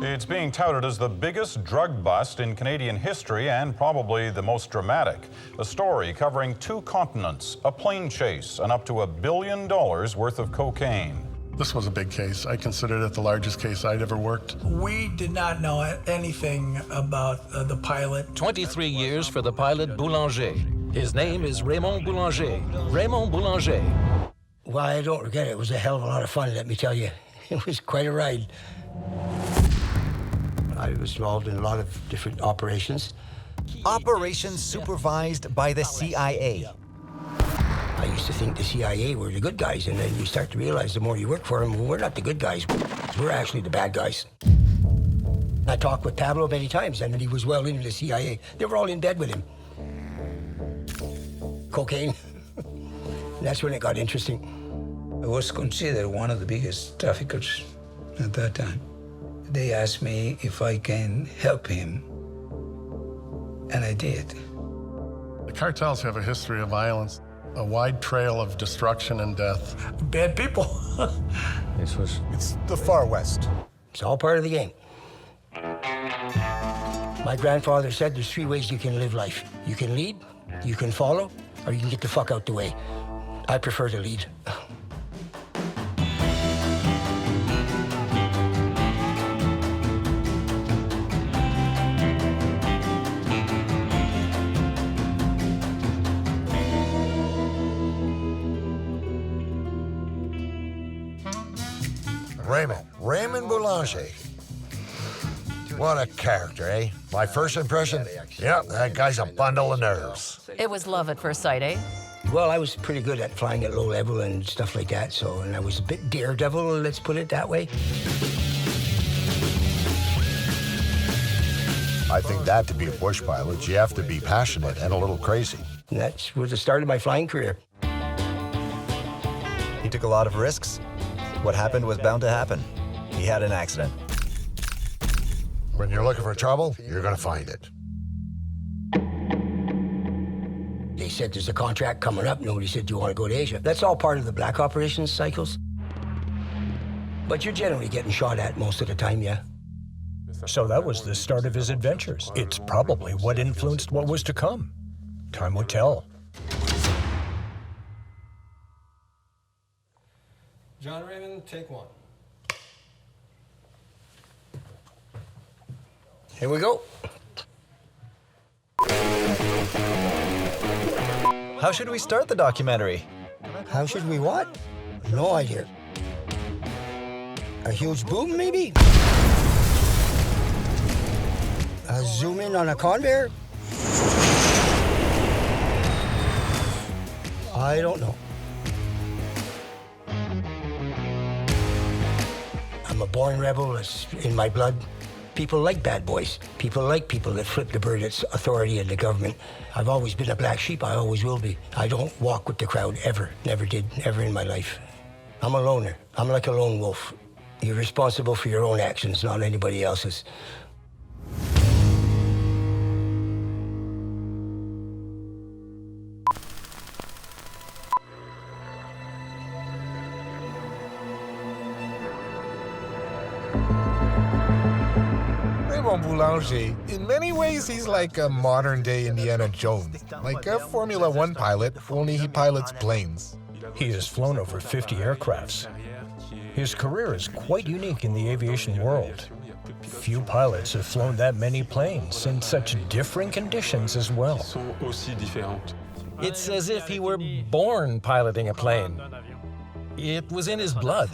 It's being touted as the biggest drug bust in Canadian history and probably the most dramatic. A story covering 2 continents, a plane chase, and up to $1 billion worth of cocaine. This was a big case. I considered it the largest case I'd ever worked. We did not know anything about the pilot. 23 years for the pilot Boulanger. His name is Raymond Boulanger. Raymond Boulanger. Well, I don't regret it. It was a hell of a lot of fun, let me tell you. It was quite a ride. I was involved in a lot of different operations. Operations supervised by the CIA. I used to think the CIA were the good guys, and then you start to realize the more you work for them, well, we're not the good guys. We're actually the bad guys. I talked with Pablo many times, and he was well into the CIA. They were all in bed with him. Cocaine. That's when it got interesting. I was considered one of the biggest traffickers at that time. They asked me if I can help him, and I did. The cartels have a history of violence, a wide trail of destruction and death. Bad people. It's the Far West. It's all part of the game. My grandfather said there's 3 ways you can live life. You can lead, you can follow, or you can get the fuck out the way. I prefer to lead. Raymond Boulanger. What a character, eh? My first impression? Yep, that guy's a bundle of nerves. It was love at first sight, eh? Well, I was pretty good at flying at low level and stuff like that, and I was a bit daredevil, let's put it that way. I think that to be a bush pilot, you have to be passionate and a little crazy. And that was the start of my flying career. He took a lot of risks. What happened was bound to happen. He had an accident. When you're looking for trouble, you're gonna find it. They said there's a contract coming up. Nobody said, do you want to go to Asia? That's all part of the black operations cycles. But you're generally getting shot at most of the time, yeah. So that was the start of his adventures. It's probably what influenced what was to come. Time will tell. John Raymond, take 1. Here we go. How should we start the documentary? How should we what? No idea. A huge boom, maybe? Zoom in on a conveyor? I don't know. I'm a born rebel. It's in my blood. People like bad boys. People like people that flip the bird. It's authority in the government. I've always been a black sheep. I always will be. I don't walk with the crowd, ever. Never did, ever in my life. I'm a loner. I'm like a lone wolf. You're responsible for your own actions, not anybody else's. Raymond Boulanger, in many ways, he's like a modern-day Indiana Jones. Like a Formula One pilot, only he pilots planes. He has flown over 50 aircrafts. His career is quite unique in the aviation world. Few pilots have flown that many planes in such differing conditions as well. It's as if he were born piloting a plane. It was in his blood.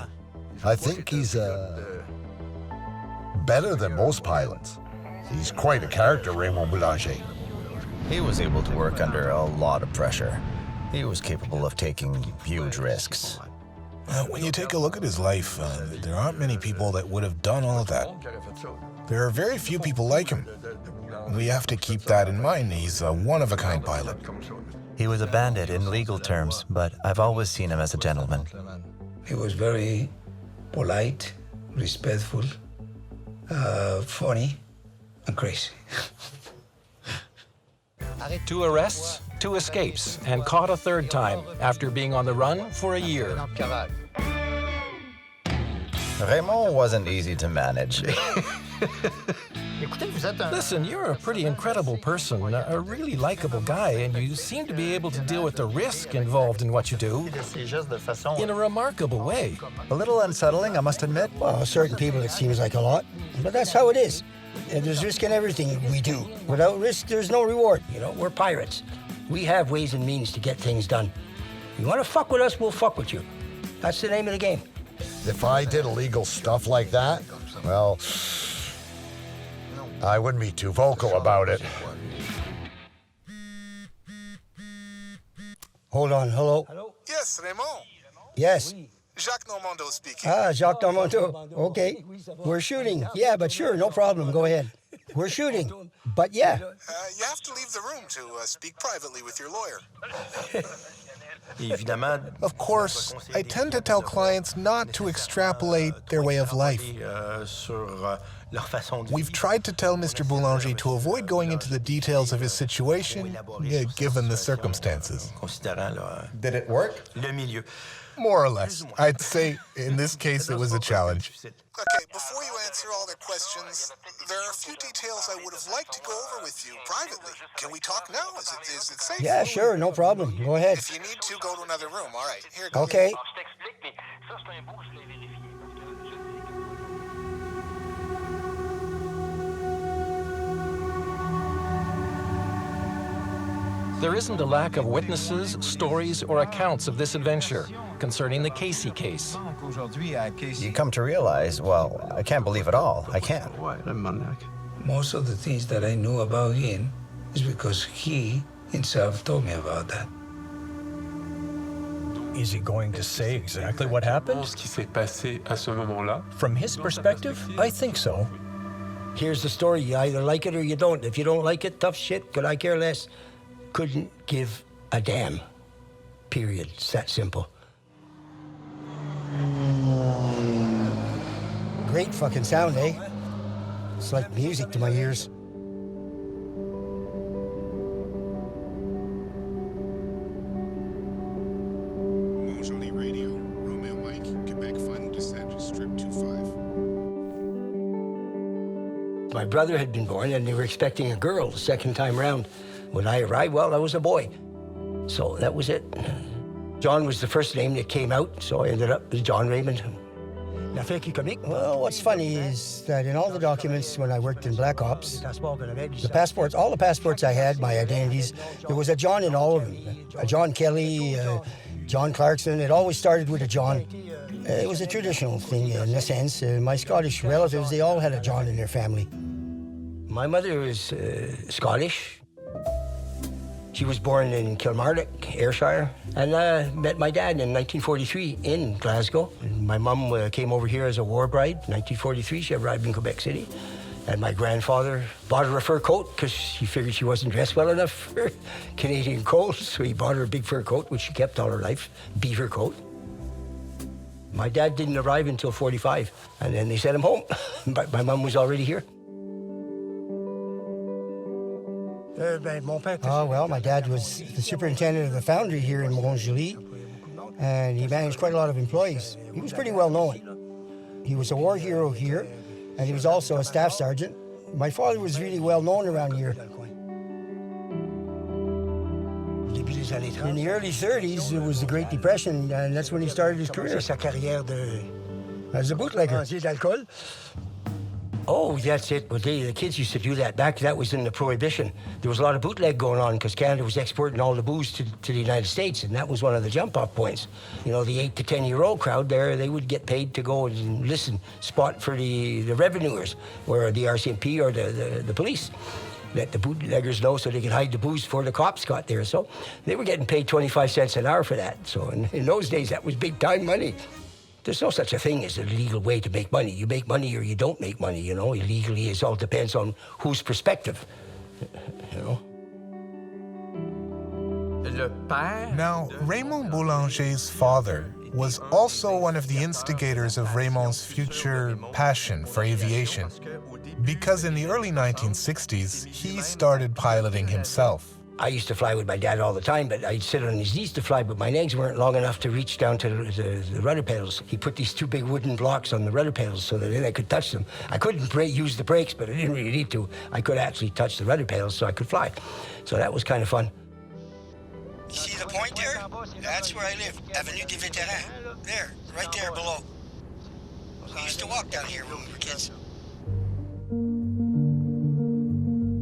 I think he's better than most pilots. He's quite a character, Raymond Boulanger. He was able to work under a lot of pressure. He was capable of taking huge risks. When you take a look at his life, there aren't many people that would have done all of that. There are very few people like him. We have to keep that in mind. He's a one-of-a-kind pilot. He was a bandit in legal terms, but I've always seen him as a gentleman. He was very polite, respectful, funny, and crazy. 2 arrests, 2 escapes, and caught a 3rd time after being on the run for a year. Raymond wasn't easy to manage. Listen, you're a pretty incredible person, a really likable guy, and you seem to be able to deal with the risk involved in what you do in a remarkable way. A little unsettling, I must admit. Well, certain people it seems like a lot, but that's how it is. And there's risk in everything we do. Without risk, there's no reward. You know, we're pirates. We have ways and means to get things done. You want to fuck with us, we'll fuck with you. That's the name of the game. If I did illegal stuff like that, well, I wouldn't be too vocal about it. Hold on, hello? Yes, Raymond. Yes. Jacques Normando speaking. Ah, Jacques Normando. Okay. We're shooting. Yeah, but sure, no problem. Go ahead. We're shooting. But yeah. You have to leave the room to speak privately with your lawyer. Of course, I tend to tell clients not to extrapolate their way of life. We've tried to tell Mr. Boulanger to avoid going into the details of his situation, given the circumstances. Did it work? More or less. I'd say in this case it was a challenge. Okay, before you answer all their questions, there are a few details I would have liked to go over with you privately. Can we talk now? Is it safe? Yeah, sure, no problem. Go ahead. If you need to, go to another room. All right, here goes. Okay. There isn't a lack of witnesses, stories, or accounts of this adventure concerning the Casey case. You come to realize, well, I can't believe it all. I can't. Most of the things that I knew about him is because he himself told me about that. Is he going to say exactly what happened? From his perspective, I think so. Here's the story. You either like it or you don't. If you don't like it, tough shit. Could I care less? Couldn't give a damn. Period. It's that simple. Great fucking sound, eh? It's like music to my ears. Radio, Romeo Mike, Quebec Final Descent, Strip 25. My brother had been born and they were expecting a girl the second time round. When I arrived, well, I was a boy. So that was it. John was the first name that came out, so I ended up with John Raymond. Well, what's funny is that in all the documents when I worked in Black Ops, the passports, all the passports I had, my identities, there was a John in all of them. A John Kelly, John Clarkson, it always started with a John. It was a traditional thing in a sense. My Scottish relatives, they all had a John in their family. My mother is Scottish. She was born in Kilmarnock, Ayrshire, and met my dad in 1943 in Glasgow. And my mum came over here as a war bride. 1943, she arrived in Quebec City. And my grandfather bought her a fur coat because he figured she wasn't dressed well enough for Canadian cold. So he bought her a big fur coat, which she kept all her life, beaver coat. My dad didn't arrive until 45, and then they sent him home. But my mum was already here. Oh, well, my dad was the superintendent of the foundry here in Montjoly, and he managed quite a lot of employees. He was pretty well known. He was a war hero here, and he was also a staff sergeant. My father was really well known around here. In the early 30s, it was the Great Depression, and that's when he started his career. As a bootlegger. Oh, that's it. Well, the kids used to do that. That was in the Prohibition. There was a lot of bootleg going on because Canada was exporting all the booze to the United States, and that was one of the jump-off points. You know, the 8 to 10-year-old crowd there, they would get paid to go and listen, spot for the revenuers, or the RCMP or the police. Let the bootleggers know so they could hide the booze before the cops got there. So they were getting paid 25 cents an hour for that. So in those days, that was big-time money. There's no such a thing as a legal way to make money. You make money or you don't make money, you know. Illegally, it all depends on whose perspective, you know. Now, Raymond Boulanger's father was also one of the instigators of Raymond's future passion for aviation, because in the early 1960s, he started piloting himself. I used to fly with my dad all the time, but I'd sit on his knees to fly, but my legs weren't long enough to reach down to the rudder pedals. He put these two big wooden blocks on the rudder pedals so that then I could touch them. I couldn't use the brakes, but I didn't really need to. I could actually touch the rudder pedals so I could fly. So that was kind of fun. You see the point there? That's where I live, Avenue des Vétérans. There, right there below. We used to walk down here when we were kids.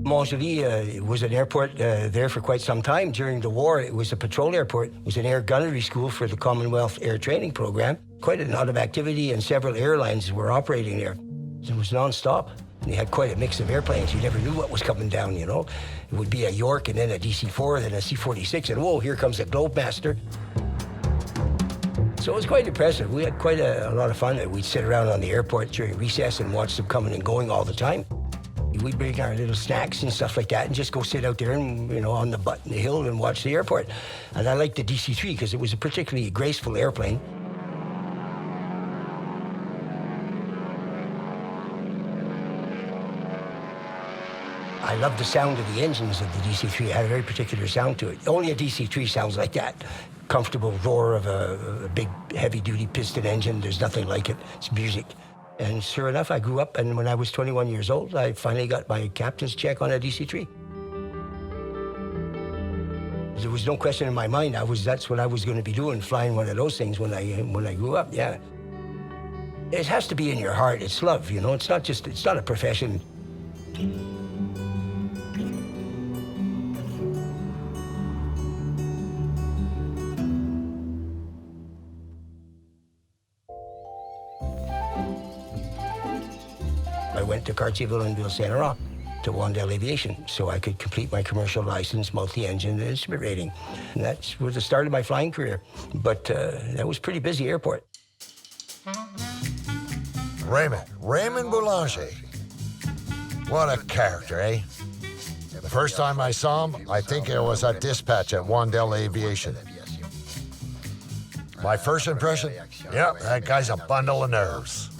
Montjoly was an airport there for quite some time. During the war, it was a patrol airport. It was an air gunnery school for the Commonwealth Air Training Program. Quite a lot of activity, and several airlines were operating there. It was non-stop. And they had quite a mix of airplanes. You never knew what was coming down, you know. It would be a York, and then a DC-4, then a C-46, and whoa, here comes a Globemaster. So it was quite impressive. We had quite a lot of fun. We'd sit around on the airport during recess and watch them coming and going all the time. We'd bring our little snacks and stuff like that and just go sit out there and, you know, on the butt in the hill and watch the airport. And I liked the DC-3 because it was a particularly graceful airplane. I loved the sound of the engines of the DC-3. It had a very particular sound to it. Only a DC-3 sounds like that. Comfortable roar of a big, heavy-duty piston engine. There's nothing like it. It's music. And sure enough, I grew up, and when I was 21 years old, I finally got my captain's check on a DC-3. There was no question in my mind. That's what I was going to be doing, flying one of those things when I grew up, yeah. It has to be in your heart. It's love, you know. It's not a profession. I went to Cartels and Saint Laurent to Wandel Aviation so I could complete my commercial license, multi-engine, and instrument rating. And that was the start of my flying career. But that was a pretty busy airport. Raymond Boulanger. What a character, eh? The first time I saw him, I think it was at dispatch at Wandel Aviation. My first impression? Yep, that guy's a bundle of nerves.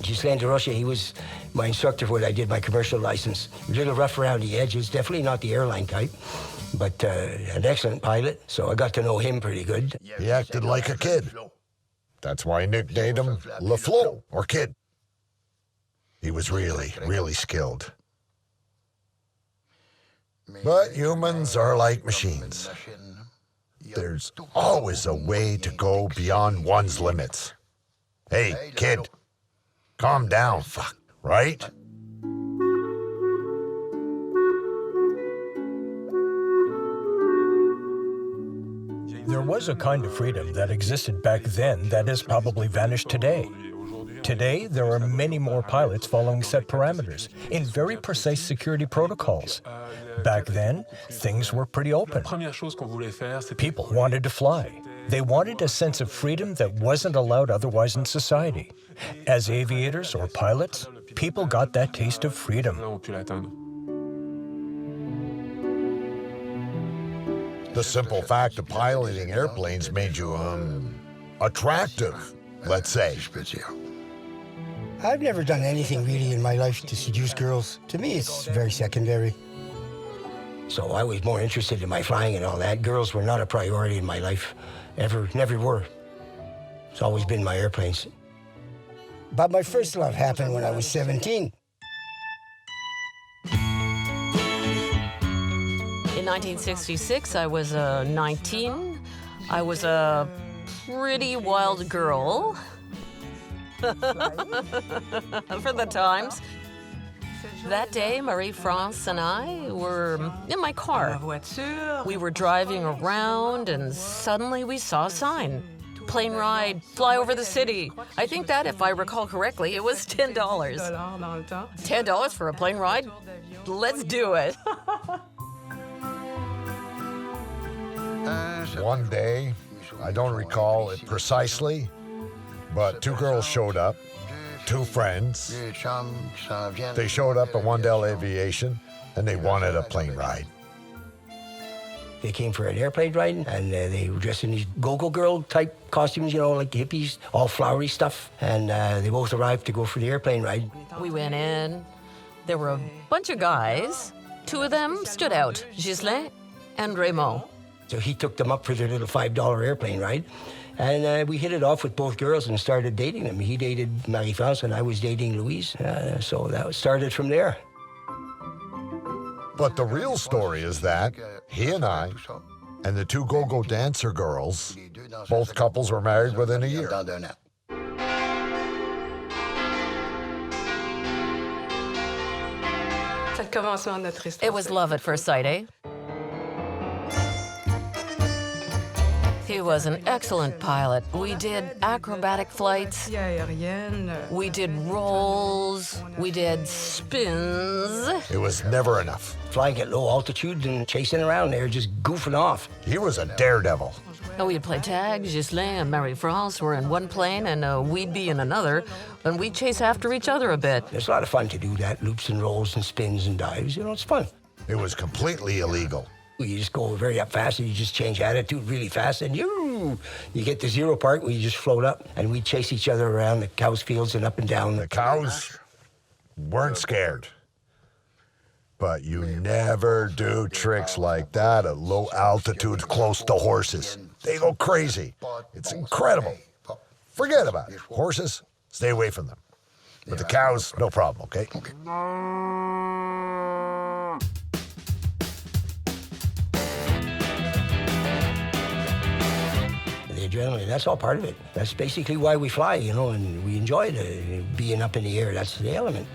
Ghislain de Rocha, he was my instructor when I did my commercial license. A little rough around the edges, definitely not the airline type, but an excellent pilot, so I got to know him pretty good. He acted like a kid. That's why I nicknamed him Le Flo, or Kid. He was really, really skilled. But humans are like machines. There's always a way to go beyond one's limits. Hey, kid. Calm down, fuck, right? There was a kind of freedom that existed back then that has probably vanished today. Today, there are many more pilots following set parameters in very precise security protocols. Back then, things were pretty open. People wanted to fly. They wanted a sense of freedom that wasn't allowed otherwise in society. As aviators or pilots, people got that taste of freedom. The simple fact of piloting airplanes made you, attractive, let's say. I've never done anything really in my life to seduce girls. To me, it's very secondary. So I was more interested in my flying and all that. Girls were not a priority in my life, ever, never were. It's always been my airplanes. But my first love happened when I was 17. In 1966, I was 19. I was a pretty wild girl for the times. That day, Marie-France and I were in my car. We were driving around, and suddenly we saw a sign. Plane ride, fly over the city. I think that, if I recall correctly, it was $10. $10 for a plane ride? Let's do it. One day, I don't recall it precisely, but two girls showed up, two friends. They showed up at Wandel Aviation, and they wanted a plane ride. They came for an airplane ride, and they were dressed in these go-go girl type costumes, you know, like hippies, all flowery stuff. And they both arrived to go for the airplane ride. We went in. There were a bunch of guys, Two of them stood out, Ghislain and Raymond. So he took them up for their little $5 airplane ride. And we hit it off with both girls and started dating them. He dated Marie-France and I was dating Louise. So that started from there. But the real story is that he and I and the two go-go dancer girls, both couples were married within a year. It was love at first sight, eh? He was an excellent pilot. We did acrobatic flights. We did rolls. We did spins. It was never enough. Flying at low altitude and chasing around there, just goofing off. He was a daredevil. We'd play tag. Ghislain and Marie-France were in one plane, and we'd be in another, and we'd chase after each other a bit. It's a lot of fun to do that, loops and rolls and spins and dives. You know, it's fun. It was completely illegal. You just go very up fast and you just change attitude really fast and you get the zero part where you just float up and we chase each other around the cows fields and up and down. The cows weren't scared. But you never do tricks like that at low altitudes close to horses. They go crazy. It's incredible. Forget about it. Horses, stay away from them. But the cows, no problem, okay? Adrenaline, that's all part of it. That's basically why we fly, you know, and we enjoy being up in the air. That's the element.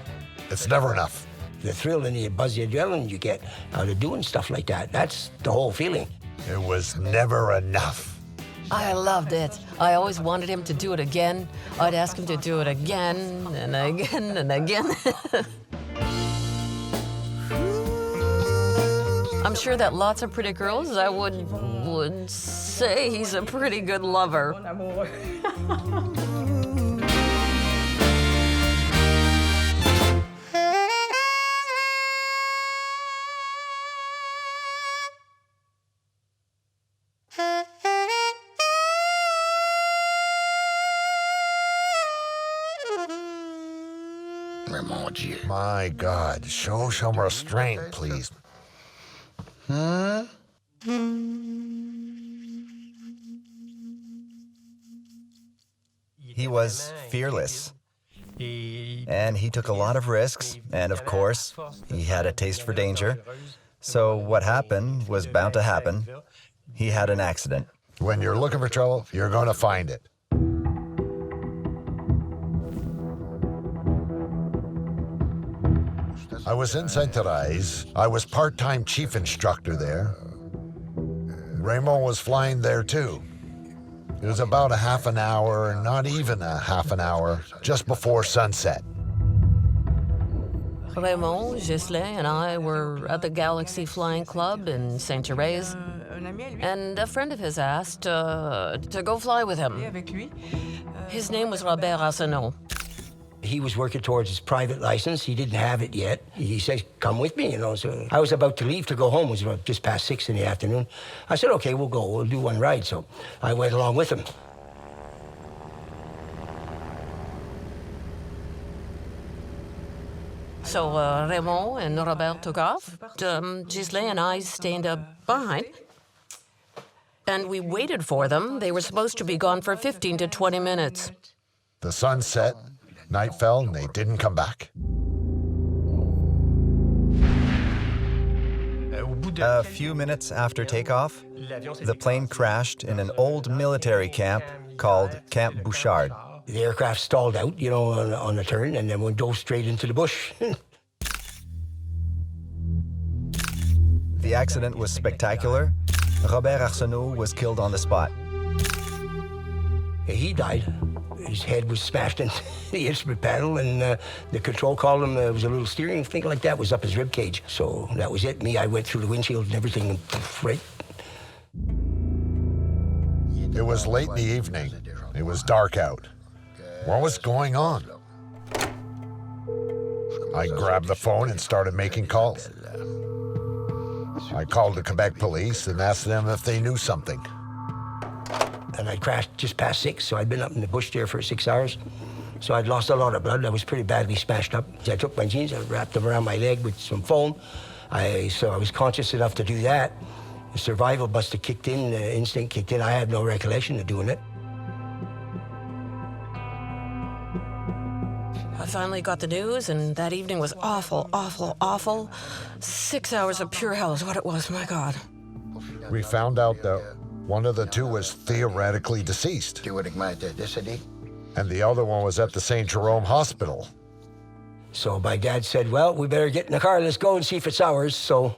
It's never enough. The thrill and the buzz, the adrenaline you get out of doing stuff like that, that's the whole feeling. It was never enough. I loved it. I always wanted him to do it again. I'd ask him to do it again and again and again. I'm sure that lots of pretty girls I would say he's a pretty good lover. My God, show some restraint, please. He was fearless. And he took a lot of risks, and of course, he had a taste for danger. So what happened was bound to happen. He had an accident. When you're looking for trouble, you're going to find it. I was in Saint-Thérèse. I was part-time chief instructor there. Raymond was flying there too. It was about a half an hour, not even a half an hour, just before sunset. Raymond, Ghislain, and I were at the Galaxy Flying Club in Saint-Thérèse, and a friend of his asked to go fly with him. His name was Robert Arsenault. He was working towards his private license. He didn't have it yet. He said, come with me, you know. So I was about to leave to go home. It was about just past 6 in the afternoon. I said, okay, we'll go. We'll do one ride. So I went along with him. So Raymond and Robert took off. Ghislain and I stayed behind. And we waited for them. They were supposed to be gone for 15 to 20 minutes. The sun set, night fell, and they didn't come back. A few minutes after takeoff, the plane crashed in an old military camp called Camp Bouchard. The aircraft stalled out, you know, on the turn, and then we dove straight into the bush. The accident was spectacular. Robert Arsenault was killed on the spot. He died. His head was smashed into the instrument panel, and the control column, there was a little steering thing like that, was up his rib cage. So that was it. Me, I went through the windshield and everything, and right. It was late in the evening. It was dark out. What was going on? I grabbed the phone and started making calls. I called the Quebec police and asked them if they knew something. And I crashed just past 6, so I'd been up in the bush there for 6 hours. So I'd lost a lot of blood. I was pretty badly smashed up. I took my jeans, I wrapped them around my leg with some foam, So I was conscious enough to do that. The survival must have kicked in, the instinct kicked in. I have no recollection of doing it. I finally got the news, and that evening was awful, awful, awful. 6 hours of pure hell is what it was, my God. We found out that one of the two was theoretically deceased. And the other one was at the St. Jerome Hospital. So my dad said, well, we better get in the car, let's go and see if it's ours, so.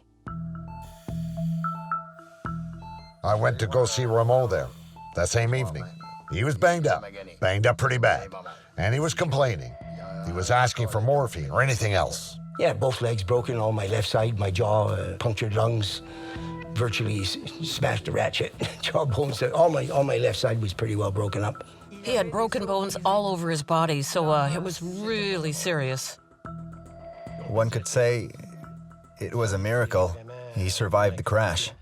I went to go see Raymond there that same evening. He was banged up pretty bad, and he was complaining. He was asking for morphine or anything else. Yeah, both legs broken on my left side, my jaw, punctured lungs, virtually smashed a ratchet. Jaw bones, all my left side was pretty well broken up. He had broken bones all over his body, so it was really serious. One could say it was a miracle he survived the crash.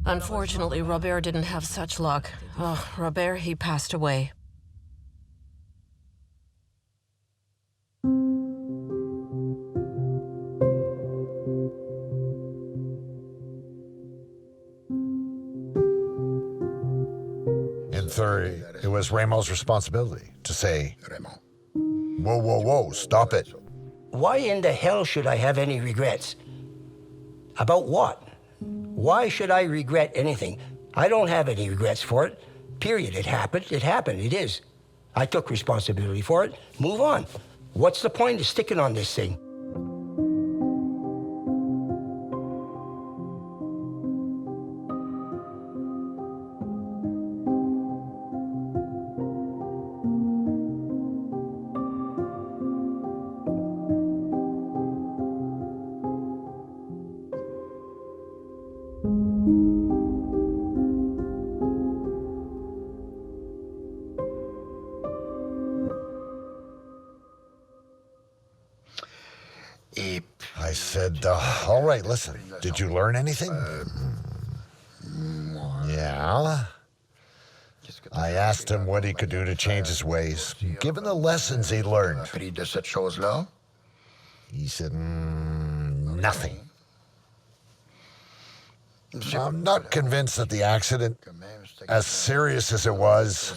Unfortunately, Robert didn't have such luck. Oh, Robert, he passed away. In theory, it was Raymond's responsibility to say, whoa, whoa, whoa, stop it. Why in the hell should I have any regrets? About what? Why should I regret anything? I don't have any regrets for it. Period. It happened, it is. I took responsibility for it. Move on. What's the point of sticking on this thing? I said, all right, listen, did you learn anything? Yeah. I asked him what he could do to change his ways, given the lessons he learned. He said, nothing. I'm not convinced that the accident, as serious as it was,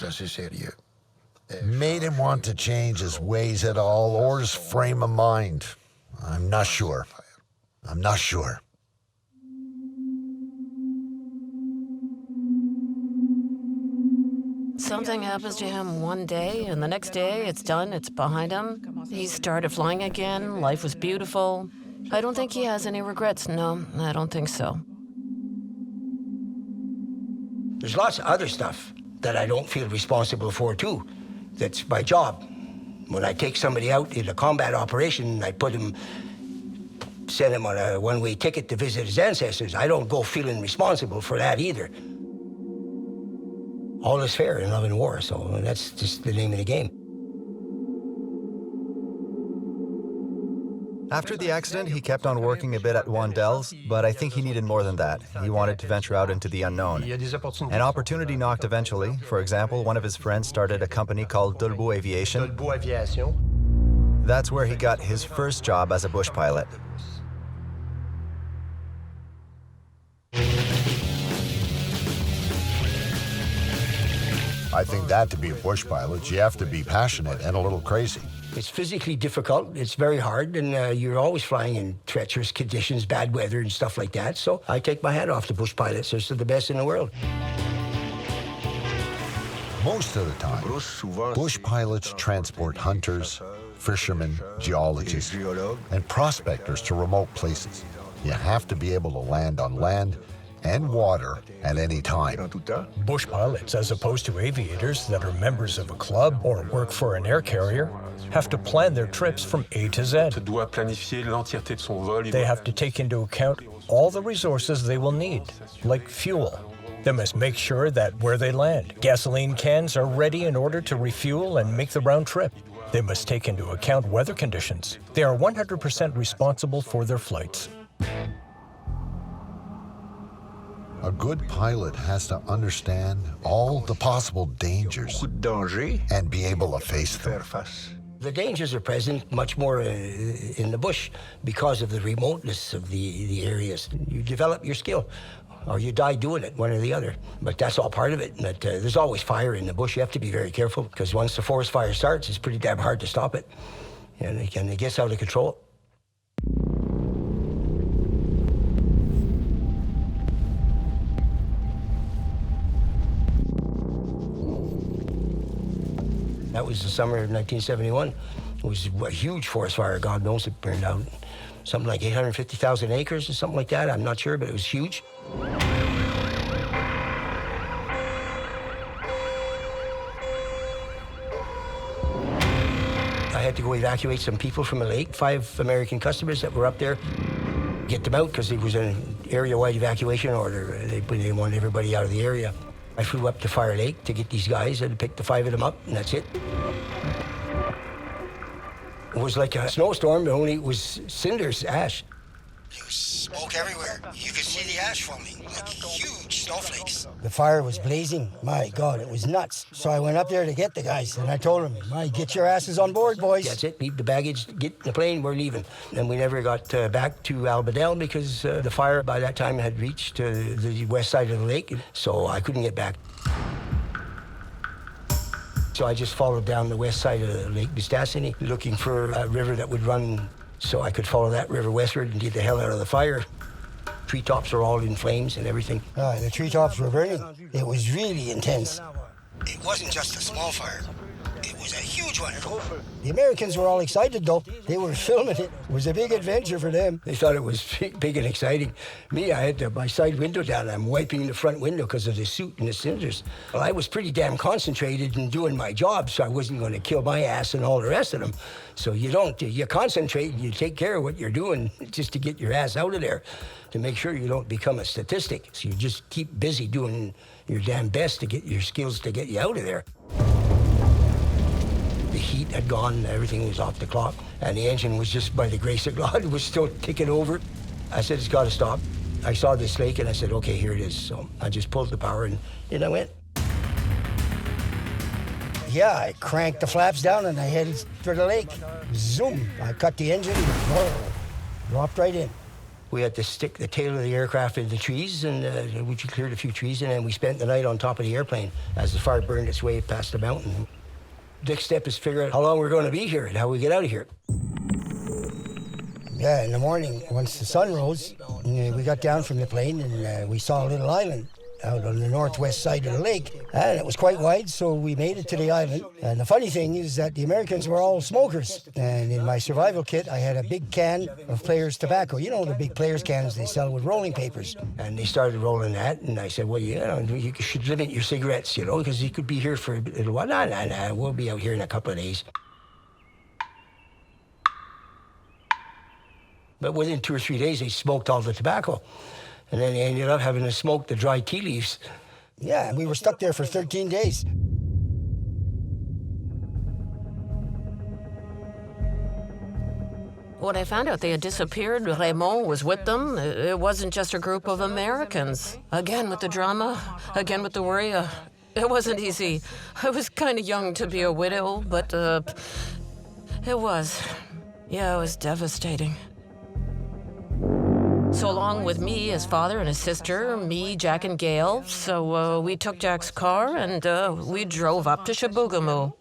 made him want to change his ways at all, or his frame of mind. I'm not sure. I'm not sure. Something happens to him one day, and the next day it's done, it's behind him. He started flying again, life was beautiful. I don't think he has any regrets, no, I don't think so. There's lots of other stuff that I don't feel responsible for, too. That's my job. When I take somebody out in a combat operation, I send him on a one-way ticket to visit his ancestors. I don't go feeling responsible for that either. All is fair in love and war, so that's just the name of the game. After the accident, he kept on working a bit at Wandels, but I think he needed more than that. He wanted to venture out into the unknown. An opportunity knocked eventually. For example, one of his friends started a company called Dulbo Aviation. That's where he got his first job as a bush pilot. I think that to be a bush pilot, you have to be passionate and a little crazy. It's physically difficult, it's very hard, and you're always flying in treacherous conditions, bad weather and stuff like that. So I take my hat off to bush pilots. They're the best in the world. Most of the time, bush pilots transport hunters, fishermen, geologists, and prospectors to remote places. You have to be able to land on land and water at any time. Bush pilots, as opposed to aviators that are members of a club or work for an air carrier, have to plan their trips from A to Z. They have to take into account all the resources they will need, like fuel. They must make sure that where they land, gasoline cans are ready in order to refuel and make the round trip. They must take into account weather conditions. They are 100% responsible for their flights. A good pilot has to understand all the possible dangers and be able to face them. The dangers are present much more in the bush because of the remoteness of the areas. You develop your skill, or you die doing it, one or the other. But that's all part of it. But there's always fire in the bush. You have to be very careful, because once the forest fire starts, it's pretty damn hard to stop it. And it gets out of control. That was the summer of 1971. It was a huge forest fire. God knows it burned out something like 850,000 acres or something like that. I'm not sure, but it was huge. I had to go evacuate some people from a lake, 5 American customers that were up there, get them out because it was an area-wide evacuation order. They wanted everybody out of the area. I flew up to Fire Lake to get these guys and picked the 5 of them up, and that's it. It was like a snowstorm, only it was cinders, ash. There was smoke everywhere. You could see the ash falling, like huge snowflakes. The fire was blazing. My God, it was nuts. So I went up there to get the guys, and I told them, get your asses on board, boys. That's it. Leave the baggage, get in the plane, we're leaving. And we never got back to Albadell because the fire by that time had reached the west side of the lake, so I couldn't get back. So I just followed down the west side of Lake Mistassini, looking for a river that would run so I could follow that river westward and get the hell out of the fire. Treetops are all in flames and everything. The treetops were burning. It was really intense. It wasn't just a small fire. It was a huge one. The Americans were all excited, though. They were filming it. It was a big adventure for them. They thought it was big and exciting. Me, I had my side window down. I'm wiping the front window because of the soot and the cinders. Well, I was pretty damn concentrated in doing my job, so I wasn't going to kill my ass and all the rest of them. So you concentrate and you take care of what you're doing just to get your ass out of there, to make sure you don't become a statistic. So you just keep busy doing your damn best to get your skills to get you out of there. The heat had gone, everything was off the clock, and the engine was just, by the grace of God, was still ticking over. I said, it's got to stop. I saw this lake, and I said, okay, here it is. So I just pulled the power, and in I went. Yeah, I cranked the flaps down, and I headed for the lake. Zoom! I cut the engine, dropped right in. We had to stick the tail of the aircraft in the trees, and we cleared a few trees, and then we spent the night on top of the airplane as the fire burned its way past the mountain. Next step is figure out how long we're going to be here and how we get out of here. Yeah, in the morning, once the sun rose, we got down from the plane and we saw a little island out on the northwest side of the lake. And it was quite wide, so we made it to the island. And the funny thing is that the Americans were all smokers. And in my survival kit, I had a big can of Players tobacco. You know, the big Players cans they sell with rolling papers. And they started rolling that, and I said, well, you should limit your cigarettes, because you could be here for a little while. No, we'll be out here in a couple of days. But within 2 or 3 days, they smoked all the tobacco. And then they ended up having to smoke the dry tea leaves. Yeah, we were stuck there for 13 days. When I found out they had disappeared, Raymond was with them. It wasn't just a group of Americans. Again with the drama, again with the worry. It wasn't easy. I was kind of young to be a widow, but it was. Yeah, it was devastating. So along with me, his father and his sister, me, Jack, and Gail. So we took Jack's car and we drove up to Chibougamau.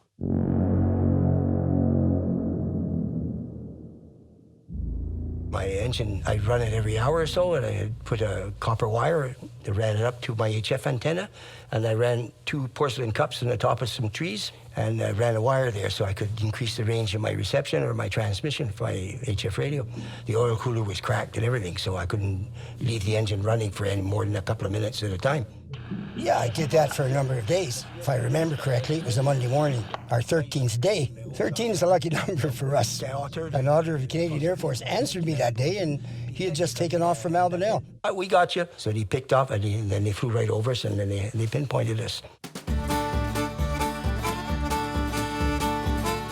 My engine, I'd run it every hour or so, and I had put a copper wire that ran it up to my HF antenna, and I ran 2 porcelain cups on the top of some trees, and I ran a wire there so I could increase the range of my reception or my transmission for my HF radio. The oil cooler was cracked and everything, so I couldn't leave the engine running for any more than a couple of minutes at a time. Yeah, I did that for a number of days. If I remember correctly, it was a Monday morning, our 13th day. 13 is a lucky number for us. An auditor of the Canadian Air Force answered me that day, and he had just taken off from Albinel. We got you. So he picked up, and then they flew right over us, and then they pinpointed us.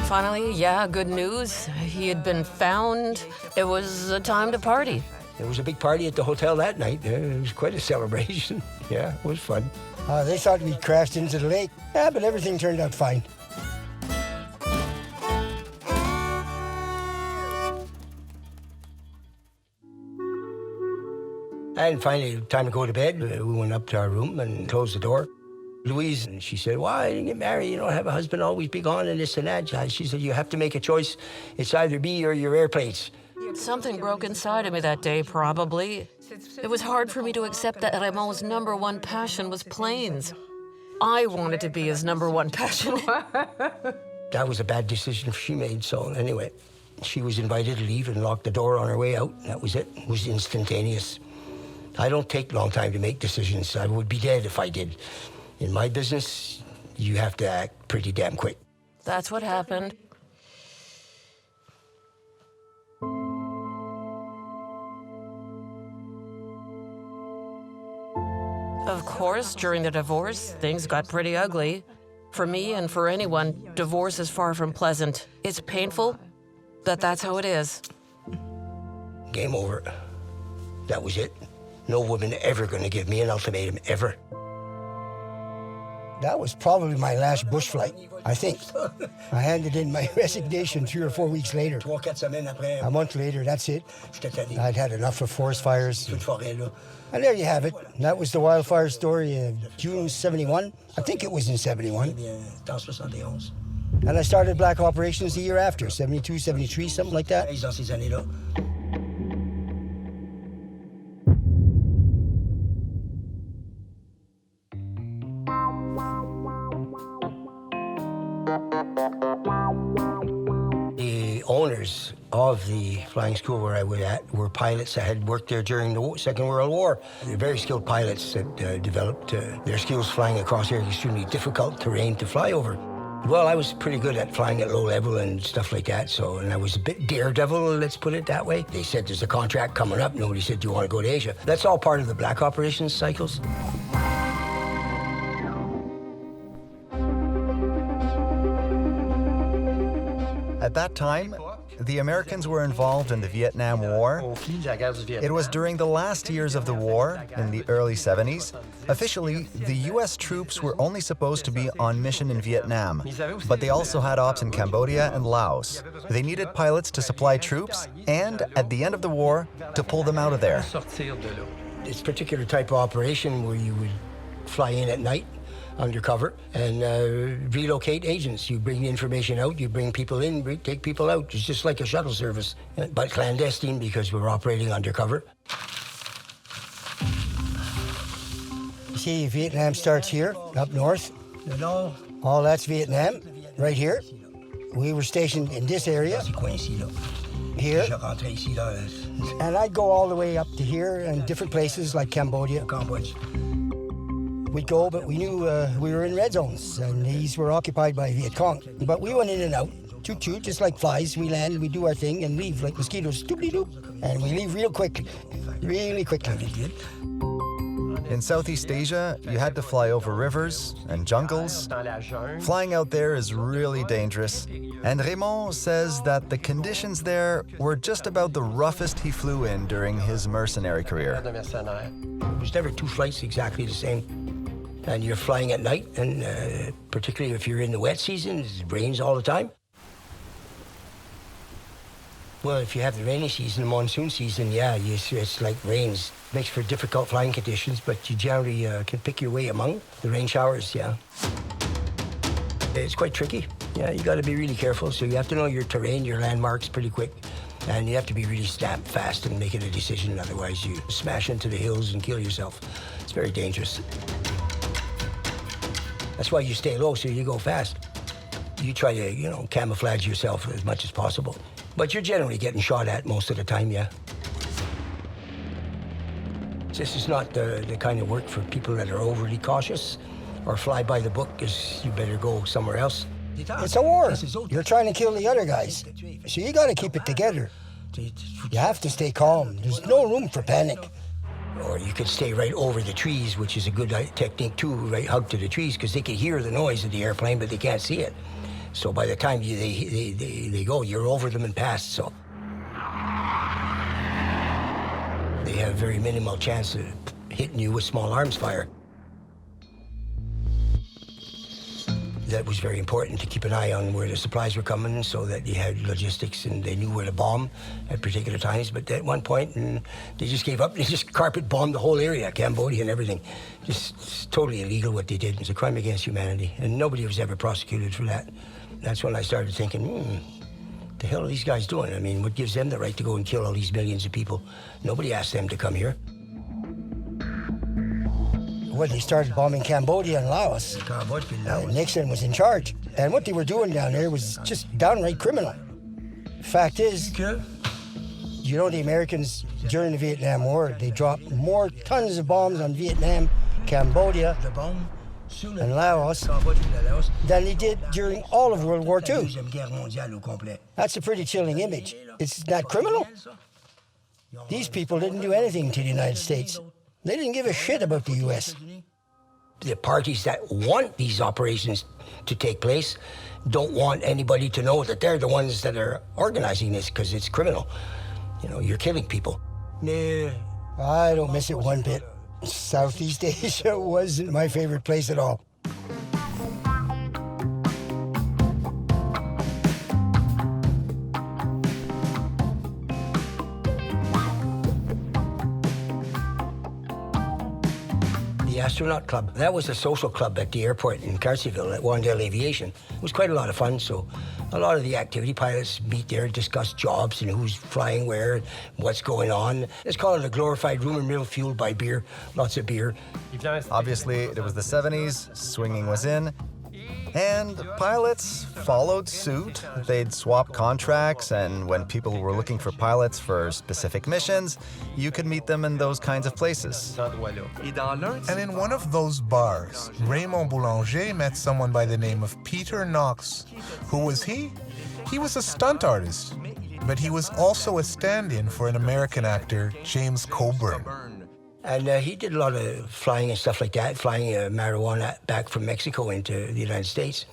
Finally, yeah, good news. He had been found. It was a time to party. There was a big party at the hotel that night. It was quite a celebration. Yeah, it was fun. They thought we'd crashed into the lake. Yeah, but everything turned out fine. And finally, time to go to bed. We went up to our room and closed the door. Louise, and she said, why didn't you get married? You don't have a husband, always be gone and this and that. She said, you have to make a choice. It's either me or your airplanes. Something broke inside of me that day, probably. It was hard for me to accept that Raymond's #1 passion was planes. I wanted to be his #1 passion. That was a bad decision she made, so anyway, she was invited to leave and locked the door on her way out. That was it. It was instantaneous. I don't take a long time to make decisions. I would be dead if I did. In my business, you have to act pretty damn quick. That's what happened. Of course, during the divorce, things got pretty ugly. For me and for anyone, divorce is far from pleasant. It's painful, but that's how it is. Game over. That was it. No woman ever gonna give me an ultimatum, ever. That was probably my last bush flight, I think. I handed in my resignation 3 or 4 weeks later. A month later, that's it. I'd had enough of forest fires. And there you have it. That was the wildfire story of June 71. I think it was in 71. And I started black operations the year after, 72, 73, something like that. The owners of the flying school where I was at were pilots that had worked there during the Second World War. They're very skilled pilots that developed their skills flying across here, extremely difficult terrain to fly over. Well, I was pretty good at flying at low level and stuff like that, and I was a bit daredevil, let's put it that way. They said there's a contract coming up. Nobody said, do you want to go to Asia? That's all part of the black operations cycles. At that time, the Americans were involved in the Vietnam War. It was during the last years of the war, in the early 70s. Officially, the U.S. troops were only supposed to be on mission in Vietnam, but they also had ops in Cambodia and Laos. They needed pilots to supply troops and, at the end of the war, to pull them out of there. It's a particular type of operation where you would fly in at night, undercover, and relocate agents. You bring the information out, you bring people in, take people out. It's just like a shuttle service, but clandestine because we're operating undercover. You see, Vietnam starts here, up north. All that's Vietnam, right here. We were stationed in this area, here. And I'd go all the way up to here and different places like Cambodia. We'd go, but we knew we were in red zones, and these were occupied by Viet Cong. But we went in and out, toot-toot, just like flies. We land, we do our thing, and leave like mosquitoes, doop-de-doop. And we leave real quick, really quickly. In Southeast Asia, you had to fly over rivers and jungles. Flying out there is really dangerous. And Raymond says that the conditions there were just about the roughest he flew in during his mercenary career. There's never two flights exactly the same. And you're flying at night, and particularly if you're in the wet season, it rains all the time. Well, if you have the rainy season, the monsoon season, yeah, it's like rains. Makes for difficult flying conditions, but you generally can pick your way among the rain showers, yeah. It's quite tricky. Yeah, you got to be really careful. So you have to know your terrain, your landmarks pretty quick. And you have to be really snapped fast and making a decision, otherwise you smash into the hills and kill yourself. It's very dangerous. That's why you stay low, so you go fast. You try to, camouflage yourself as much as possible. But you're generally getting shot at most of the time, yeah. This is not the kind of work for people that are overly cautious or fly by the book, because you better go somewhere else. It's a war. You're trying to kill the other guys. So you got to keep it together. You have to stay calm. There's no room for panic. Or you could stay right over the trees, which is a good technique too, right hugged to the trees, because they can hear the noise of the airplane, but they can't see it. So by the time they go, you're over them and past, so. They have very minimal chance of hitting you with small arms fire. that was very important to keep an eye on where the supplies were coming so that you had logistics and they knew where to bomb at particular times. But at one point, they just gave up. They just carpet bombed the whole area, Cambodia and everything. Just totally illegal what they did. It was a crime against humanity, and nobody was ever prosecuted for that. That's when I started thinking, what the hell are these guys doing? I mean, what gives them the right to go and kill all these millions of people? Nobody asked them to come here. When they started bombing Cambodia and Laos, Nixon was in charge. And what they were doing down there was just downright criminal. Fact is, you know, the Americans, during the Vietnam War, they dropped more tons of bombs on Vietnam, Cambodia, and Laos than they did during all of World War II. That's a pretty chilling image. It's not criminal. These people didn't do anything to the United States. They didn't give a shit about the U.S. The parties that want these operations to take place don't want anybody to know that they're the ones that are organizing this, because it's criminal. You know, you're killing people. I don't miss it one bit. Southeast Asia wasn't my favorite place at all. The Astronaut Club, that was a social club at the airport in Cartels at Wandale Aviation. It was quite a lot of fun, so a lot of the activity pilots meet there, discuss jobs and who's flying where, and what's going on. Let's call it a glorified rumor mill fueled by beer, lots of beer. Obviously, it was the 70s, swinging was in, and pilots followed suit. They'd swap contracts, and when people were looking for pilots for specific missions, you could meet them in those kinds of places. And in one of those bars, Raymond Boulanger met someone by the name of Peter Knox. Who was he? He was a stunt artist, but he was also a stand-in for an American actor, James Coburn. And he did a lot of flying and stuff like that, flying marijuana back from Mexico into the United States.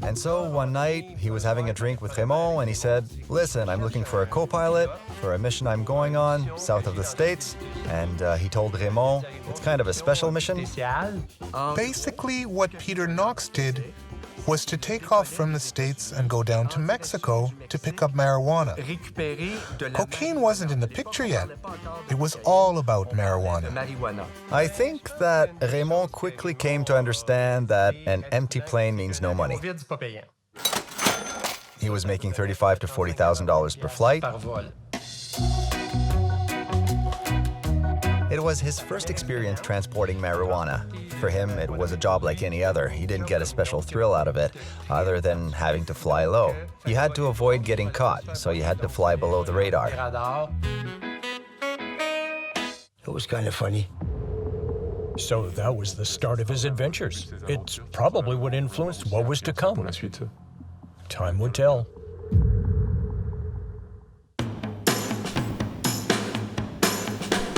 And so one night, he was having a drink with Raymond, and he said, listen, I'm looking for a co-pilot for a mission I'm going on south of the States. And he told Raymond, it's kind of a special mission. Basically, what Peter Knox did was to take off from the States and go down to Mexico to pick up marijuana. Cocaine wasn't in the picture yet. It was all about marijuana. I think that Raymond quickly came to understand that an empty plane means no money. He was making $35,000 to $40,000 per flight. It was his first experience transporting marijuana. For him, it was a job like any other. He didn't get a special thrill out of it, other than having to fly low. You had to avoid getting caught, so you had to fly below the radar. It was kind of funny. So that was the start of his adventures. It's probably what influenced what was to come. Time would tell.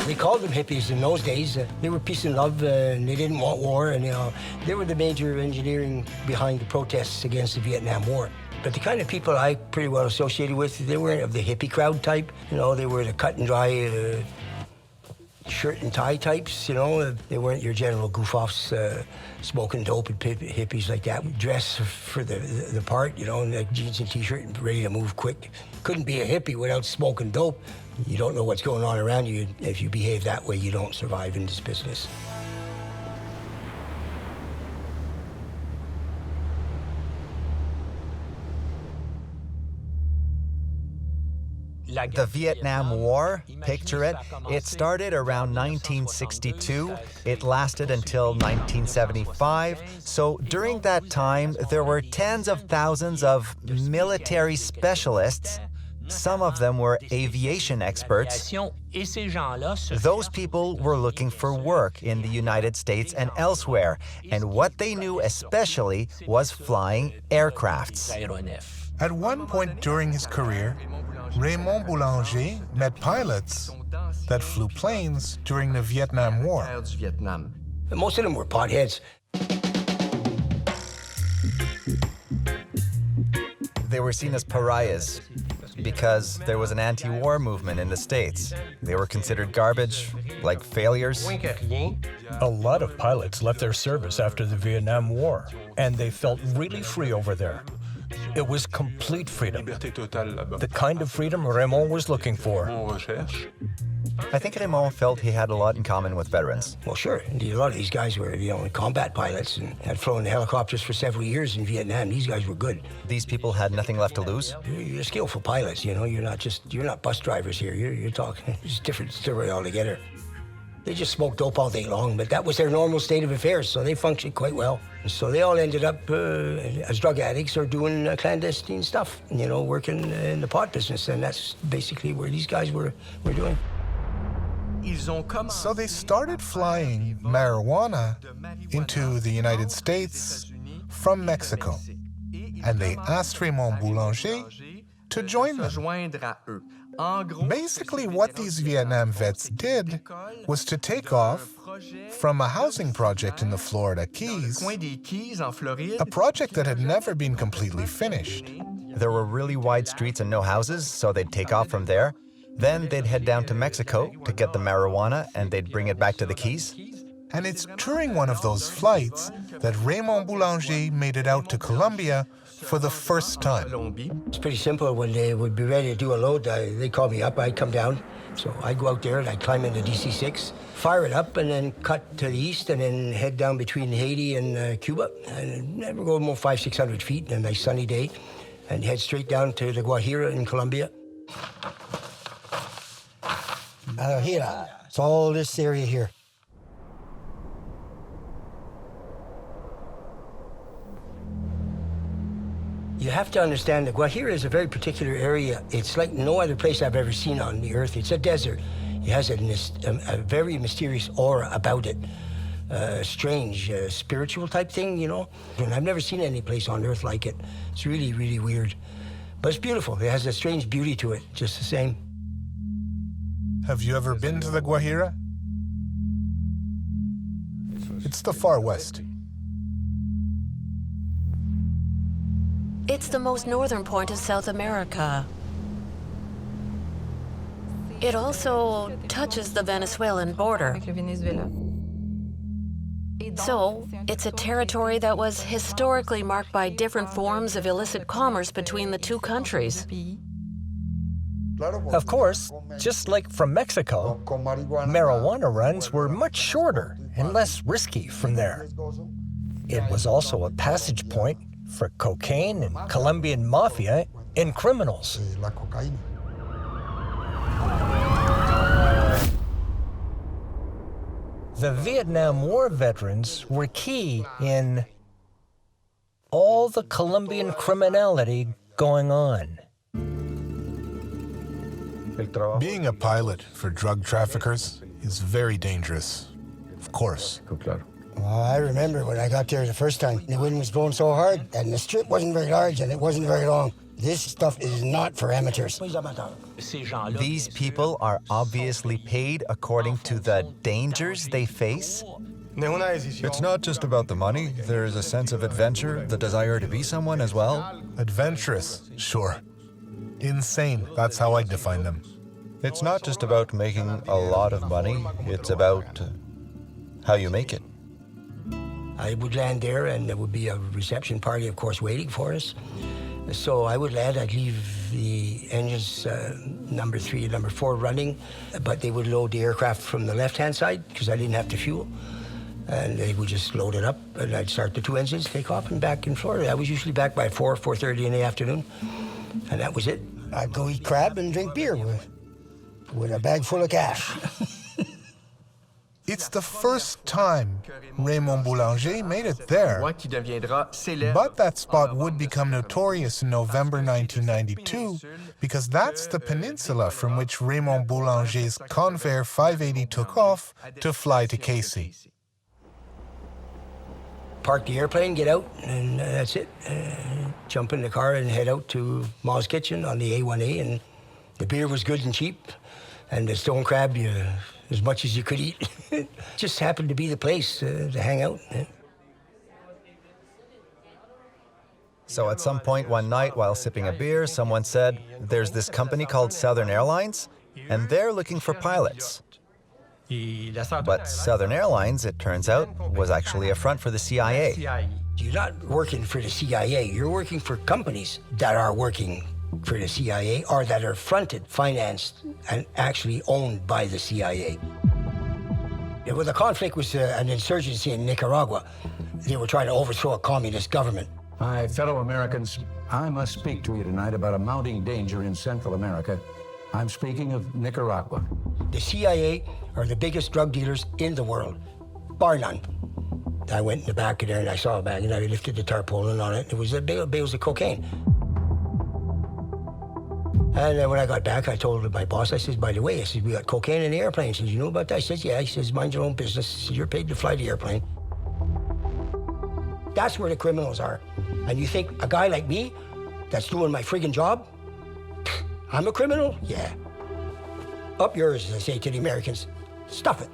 They called them hippies in those days. They were peace and love, and they didn't want war, and they were the major engineering behind the protests against the Vietnam War. But the kind of people I pretty well associated with, they weren't of the hippie crowd type. You know, they were the cut and dry shirt and tie types, you know. They weren't your general goof-offs, smoking dope and hippies like that. Dress for the part, you know, in the jeans and t-shirt and ready to move quick. Couldn't be a hippie without smoking dope. You don't know what's going on around you. If you behave that way, you don't survive in this business. The Vietnam War, picture it. It started around 1962. It lasted until 1975. So during that time, there were tens of thousands of military specialists. Some of them were aviation experts. Those people were looking for work in the United States and elsewhere, and what they knew especially was flying aircrafts. At one point during his career, Raymond Boulanger met pilots that flew planes during the Vietnam War. Most of them were potheads. They were seen as pariahs. because there was an anti-war movement in the States. They were considered garbage, like failures. A lot of pilots left their service after the Vietnam War, and they felt really free over there. It was complete freedom, the kind of freedom Raymond was looking for. I think Raymond felt he had a lot in common with veterans. Well, sure. Indeed, a lot of these guys were, combat pilots and had flown helicopters for several years in Vietnam. These guys were good. These people had nothing left to lose? You're skillful pilots, you're not bus drivers here. You're talking, it's a different story altogether. They just smoked dope all day long, but that was their normal state of affairs, so they functioned quite well. So they all ended up as drug addicts or doing clandestine stuff, working in the pot business, and that's basically where these guys were doing. So they started flying marijuana into the United States from Mexico, and they asked Raymond Boulanger to join them. Basically, what these Vietnam vets did was to take off from a housing project in the Florida Keys, a project that had never been completely finished. There were really wide streets and no houses, so they'd take off from there. Then they'd head down to Mexico to get the marijuana, and they'd bring it back to the Keys. And it's during one of those flights that Raymond Boulanger made it out to Colombia for the first time. It's pretty simple. When they would be ready to do a load, they'd call me up, I'd come down. So I'd go out there and I'd climb into DC-6, fire it up, and then cut to the east, and then head down between Haiti and Cuba. And never go more 500-600 feet in a nice sunny day, and head straight down to the Guajira in Colombia. Here, it's all this area here. You have to understand that Guajira is a very particular area. It's like no other place I've ever seen on the earth. It's a desert. It has a very mysterious aura about it. Strange, spiritual type thing, And I've never seen any place on earth like it. It's really, really weird. But it's beautiful. It has a strange beauty to it, just the same. Have you ever been to the Guajira? It's the far west. It's the most northern point of South America. It also touches the Venezuelan border. So, it's a territory that was historically marked by different forms of illicit commerce between the two countries. Of course, just like from Mexico, marijuana runs were much shorter and less risky from there. It was also a passage point for cocaine and Colombian mafia and criminals. The Vietnam War veterans were key in all the Colombian criminality going on. Being a pilot for drug traffickers is very dangerous, of course. Well, I remember when I got there the first time, the wind was blowing so hard, and the strip wasn't very large, and it wasn't very long. This stuff is not for amateurs. These people are obviously paid according to the dangers they face. It's not just about the money. There's a sense of adventure, the desire to be someone as well. Adventurous, sure. Insane, that's how I define them. It's not just about making a lot of money. It's about how you make it. I would land there, and there would be a reception party, of course, waiting for us. So I would land, I'd leave the engines number 3 and number 4 running, but they would load the aircraft from the left-hand side because I didn't have to fuel. And they would just load it up, and I'd start the 2 engines, take off, and back in Florida. I was usually back by 4:30 in the afternoon, and that was it. I'd go eat crab and drink beer with a bag full of cash. It's the first time Raymond Boulanger made it there, but that spot would become notorious in November 1992 because that's the peninsula from which Raymond Boulanger's Convair 580 took off to fly to Casey. Park the airplane, get out, and that's it. Jump in the car and head out to Ma's Kitchen on the A1A, and the beer was good and cheap, and the stone crab, as much as you could eat. Just happened to be the place to hang out. So at some point one night while sipping a beer, someone said, there's this company called Southern Airlines, and they're looking for pilots. But Southern Airlines, it turns out, was actually a front for the CIA. You're not working for the CIA, you're working for companies that are working for the CIA or that are fronted, financed, and actually owned by the CIA. Well, the conflict was an insurgency in Nicaragua. They were trying to overthrow a communist government. My fellow Americans, I must speak to you tonight about a mounting danger in Central America. I'm speaking of Nicaragua. The CIA are the biggest drug dealers in the world, bar none. I went in the back of there and I saw a bag and I lifted the tarpaulin on it. It was bales of cocaine. And then when I got back, I told my boss, I said, by the way, I said, we got cocaine in the airplane. He says, you know about that? I said, yeah. He says, mind your own business. He said, you're paid to fly the airplane. That's where the criminals are. And you think a guy like me that's doing my friggin' job, I'm a criminal? Yeah. Up yours, as I say to the Americans. Stuff it.